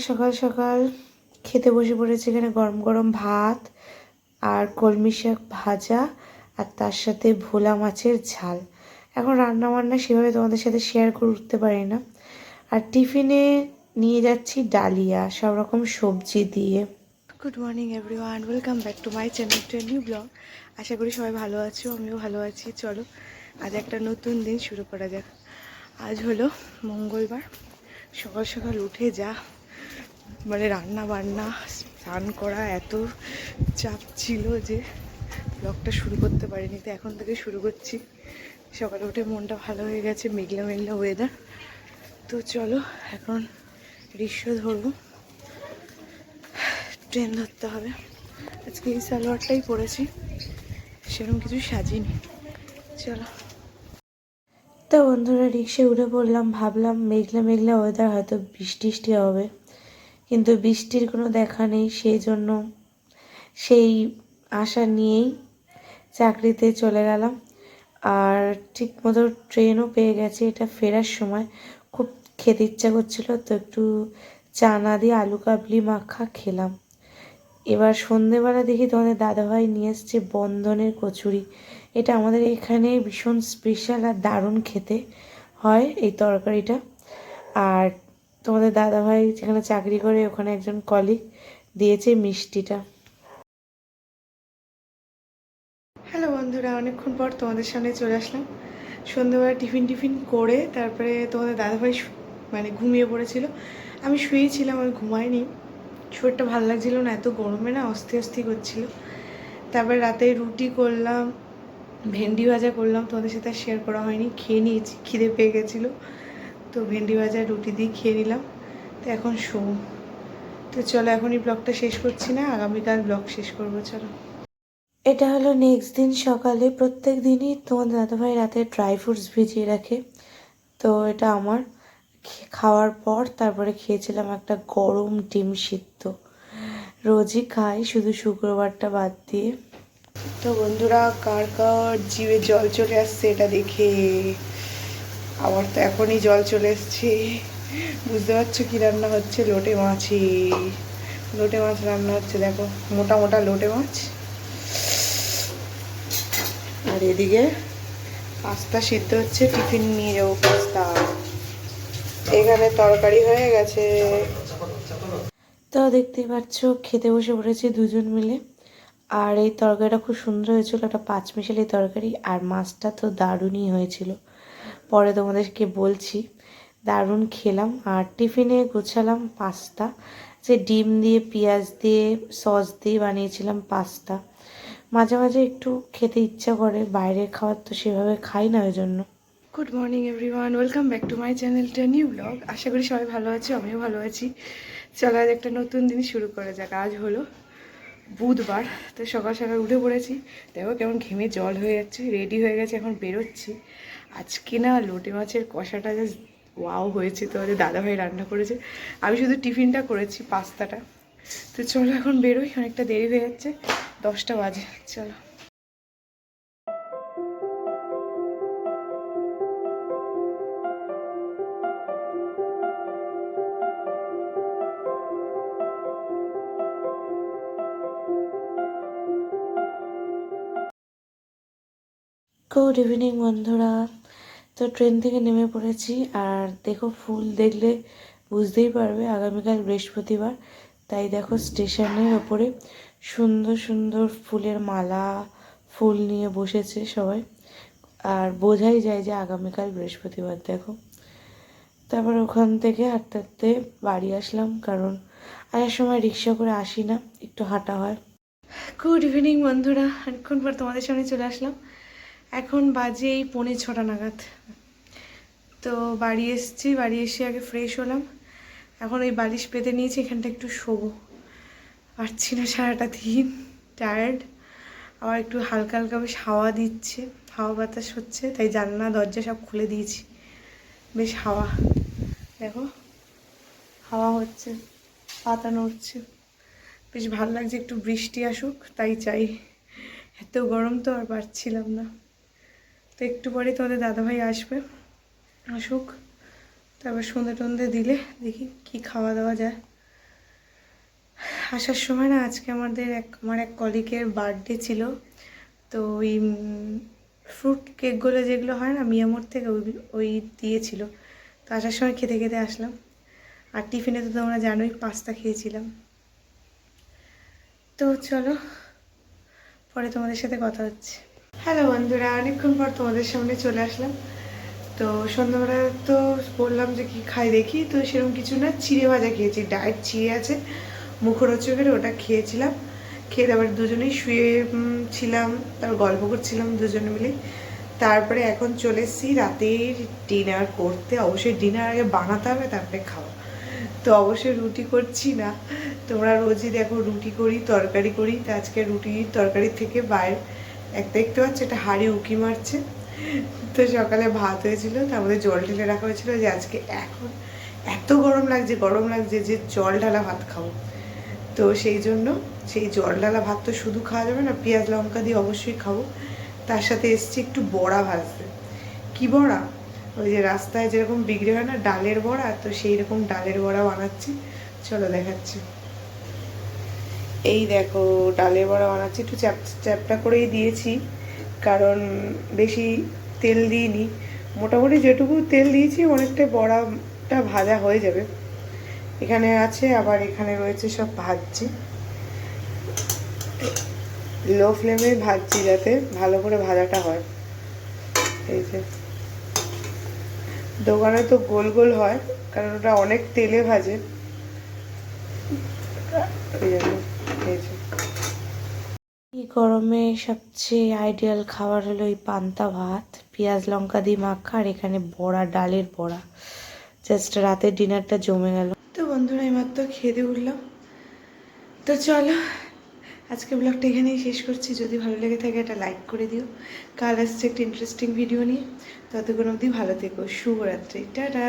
সকাল সকাল খেতে বসে পড়েছি। এখানে গরম গরম ভাত আর কলমি শাক ভাজা আর তার সাথে ভোলা মাছের ঝাল। এখন রান্না বান্না সেভাবে তোমাদের সাথে শেয়ার করে উঠতে পারি না। আর টিফিনে নিয়ে যাচ্ছি ডালিয়া সব রকম সবজি দিয়ে। Good morning everyone, welcome back to my channel to new blog. আশা করি সবাই ভালো আছো, আমিও ভালো আছি। চলো আজ একটা নতুন দিন শুরু করা যাক। আজ হলো মঙ্গলবার। সকাল সকাল উঠে যা রান্না বান্না স্নান করা এত চাপ ছিল যে ব্লগটা শুরু করতে পারিনি। তো এখন থেকে শুরু করছি। সকালে উঠে মনটা ভালো হয়ে গেছে, মেঘলা মেঘলা ওয়েদার। তো চলো এখন রিক্সা ধরবো, ট্রেন ধরতে হবে। আজকে এই সালোয়ারটাই পরেছি, সেরকম কিছু সাজিনি। চলো। তো বন্ধুরা রিক্সায় উঠে পড়লাম, ভাবলাম মেঘলা মেঘলা ওয়েদার, হয়তো বৃষ্টি হবে, কিন্তু বৃষ্টির কোনো দেখা নেই। সেই আশা নিয়েই চাকরিতে চলে গেলাম। আর ঠিক মতো ট্রেনও পেয়ে গেছে। এটা ফেরার সময় খুব খেতে ইচ্ছা করছিল, তো একটু চানা দিয়ে আলু কাবলি মাখা খেলাম। এবার সন্ধেবেলা দেখি তোমাদের দাদাভাই নিয়ে এসছে বন্ধনের কচুরি। এটা আমাদের এখানে ভীষণ স্পেশাল আর দারুণ খেতে হয় এই তরকারিটা। আর তোমাদের দাদাভাই যেখানে চাকরি করে ওখানে একজন কলিগ দিয়েছে মিষ্টিটা। হ্যালো বন্ধুরা, অনেকক্ষণ পর তোমাদের সামনে চলে আসলাম। সন্ধ্যেবেলা টিফিন করে তারপরে তোমাদের দাদাভাই ঘুমিয়ে পড়েছিল। আমি শুয়েছিলাম, আমি ঘুমাইনি। শরীরটা ভালো লাগছিল না, এত গরমে না অস্থি করছিল। তারপরে রাতে রুটি করলাম, ভেন্ডি ভাজা করলাম, তোমাদের সাথে শেয়ার করা হয়নি। খেয়ে নিয়েছি, খিদে পেয়ে গেছিলো, তো ভেন্ডি ভাজা রুটি দিয়ে খেয়ে নিলাম। তো এখন শোবো। তো চলো এখনই ব্লগটা শেষ করছি না, আগামীকাল ব্লগ শেষ করবো। চলো। এটা হলো নেক্সট দিন সকালে। প্রত্যেক দিনই তোমাদের দাদাভাই রাতে ড্রাই ফ্রুটস ভিজিয়ে রাখে, তো এটা আমার খাওয়ার পর তারপরে খেয়েছিলাম একটা গরম ডিম সিদ্ধ। রোজই খাই, শুধু শুক্রবারটা বাদ দিয়ে। তো বন্ধুরা, কার কার জিভে জল চলে আসছে এটা দেখে? আমার তো এখনই জল চলে এসছে। বুঝতে পারছো কি রান্না হচ্ছে? লোটে মাছ রান্না হচ্ছে। দেখো মোটা মোটা লোটে মাছ। আর এদিকে পাস্তা সিদ্ধ হচ্ছে, টিফিন নিয়ে যাবো পাস্তা। এখানে তরকারি হয়ে গেছে। তো দেখতেই পাচ্ছ খেতে বসে পড়েছি দুজন মিলে। আর এই তরকারিটা খুব সুন্দর হয়েছিল, একটা পাঁচমিশালি তরকারি। আর মাছটা তো দারুণই হয়েছিল, পরে তোমাদেরকে বলছি। দারুণ খেলাম। আর টিফিনে গোছালাম পাস্তা, যে ডিম দিয়ে পেঁয়াজ দিয়ে সস দিয়ে বানিয়েছিলাম পাস্তা। মাঝে মাঝে একটু খেতে ইচ্ছা করে, বাইরের খাবার তো সেভাবে খাই না, ওই জন্য। Good morning everyone, welcome back to my channel to new blog. আশা করি সবাই ভালো আছো, আমিও ভালো আছি। চলো আজ একটা নতুন দিন শুরু করা যাক। আজ হলো বুধবার। তো সকাল সকাল উঠে পড়েছি। দেখো কেমন ঘেমে জল হয়ে যাচ্ছে, রেডি হয়ে গেছে, এখন বেরোচ্ছি। আজকে না লোটে মাছের কষাটা জাস্ট ওয়াও হয়েছে। তো আমাদের দাদাভাই রান্না করেছে, আমি শুধু টিফিনটা করেছি, পাস্তাটা। তো চলো এখন বেরোই, অনেকটা দেরি হয়ে যাচ্ছে, 10টা বাজে। চলো। গুড ইভিনিং বন্ধুরা। তো ট্রেন থেকে নেমে পড়েছি। আর দেখো ফুল দেখলে বুঝতেই পারবে আগামীকাল বৃহস্পতিবার। তাই দেখো স্টেশনের ওপরে সুন্দর সুন্দর ফুলের মালা, ফুল নিয়ে বসেছে সবাই। আর বোঝাই যায় যে আগামীকাল বৃহস্পতিবার। দেখো, তারপর ওখান থেকে হাঁটতে হাঁটতে বাড়ি আসলাম, কারণ আসার সময় রিক্সা করে আসি না, একটু হাঁটা হয়। গুড ইভিনিং বন্ধুরা, অনেকক্ষণ পর তোমাদের সামনে চলে আসলাম। এখন বাজে এই 5:45 নাগাদ। তো বাড়ি এসছি, বাড়ি এসে আগে ফ্রেশ হলাম। এখন ওই বালিশ পেতে নিয়েছি, এখানটা একটু শোবো। পারছি না, সারাটা দিন টায়ার্ড। আবার একটু হালকা হালকা বেশ হাওয়া দিচ্ছে, হাওয়া বাতাস হচ্ছে, তাই জানলা দরজা সব খুলে দিয়েছি। বেশ হাওয়া, দেখো হাওয়া হচ্ছে, পাতা নড়ছে, বেশ ভালো লাগছে। একটু বৃষ্টি আসুক তাই চাই, এত গরম তো আর পারছিলাম না। তো একটু পরে তোমাদের দাদাভাই আসুক, তারপর সন্ধে টন্ধে দিলে দেখি কি খাওয়া দাওয়া যায়। আসার সময় না আজকে আমার এক কলিগের বার্থডে ছিল, তো ওই ফ্রুট কেকগুলো যেগুলো হয় না মিয়ামোর থেকে ওই ওই দিয়েছিল। তো আসার সময় খেতে খেতে আসলাম। আর টিফিনে তো তোমরা জানোই পাস্তা খেয়েছিলাম। তো চলো পরে তোমাদের সাথে কথা হচ্ছে। হ্যালো বন্ধুরা, অনেকক্ষণ পর তোমাদের সামনে চলে আসলাম। তো সন্ধ্যাবেলা তো বললাম যে কি খাই দেখি, তো সেরকম কিছু না, চিড়ে ভাজা খেয়েছি। ডায়েট চিড়ে আছে মুখরোচকের, ওটা খেয়েছিলাম। খেয়ে আবার দুজনেই শুয়ে ছিলাম, তারপর গল্প করছিলাম দুজনে মিলে। তারপরে এখন চলে এসেছি রাতের ডিনার করতে। অবশ্যই ডিনার আগে বানাতে হবে, তারপরে খাওয়া। তো অবশ্যই রুটি করছি না, তোমরা রোজই দেখো রুটি করি তরকারি করি। তো আজকে রুটি তরকারি থেকে বাইরে একটা দেখতে পাচ্ছি একটা হাঁড়ি উঁকি মারছে। তো সকালে ভাত হয়েছিল, তার মধ্যে জল ঢেলে রাখা হয়েছিল যে আজকে এখন এত গরম লাগছে যে জল ঢালা ভাত খাবো। তো সেই জন্য সেই জল ঢালা ভাত তো শুধু খাওয়া যাবে না, পেঁয়াজ লঙ্কা দিয়ে অবশ্যই খাবো। তার সাথে এসছি একটু বড়া ভাজতে। কি বড়া? ওই যে রাস্তায় যেরকম বিক্রি হয় না ডালের বড়া, তো সেই রকম ডালের বড়া বানাচ্ছি। চলো দেখাচ্ছি। এই দেখো ডালের বড়া বানাচ্ছি, একটু চ্যাপটা করেই দিয়েছি, কারণ বেশি তেল দিইনি। মোটামুটি যেটুকু তেল দিয়েছি অনেকটাই বড়াটা ভাজা হয়ে যাবে। এখানে আছে, আবার এখানে রয়েছে সব ভাজছি। লো ফ্লেমে ভাজছি যাতে ভালো করে ভাজাটা হয়। এই যে দোকানে তো গোল গোল হয়, কারণ ওটা অনেক তেলে ভাজে, এই জন্য। এই যে এই গরমে সবচেয়ে আইডিয়াল খাবার হলো এই পান্তা ভাত, পেঁয়াজ লঙ্কা দিয়ে মাখা, আর এখানে বড়া, ডালের বড়া। জাস্ট রাতের ডিনারটা জমে গেল। তো বন্ধুরা এইমাত্র খেতে উঠলাম। তো চলো আজকে ব্লগটা এখানেই শেষ করছি। যদি ভালো লেগে থাকে একটা লাইক করে দিও। কাল আসছে একটা ইন্টারেস্টিং ভিডিও নিয়ে। ততক্ষণ অবধি ভালো থেকো। শুভরাত্রি, টাটা।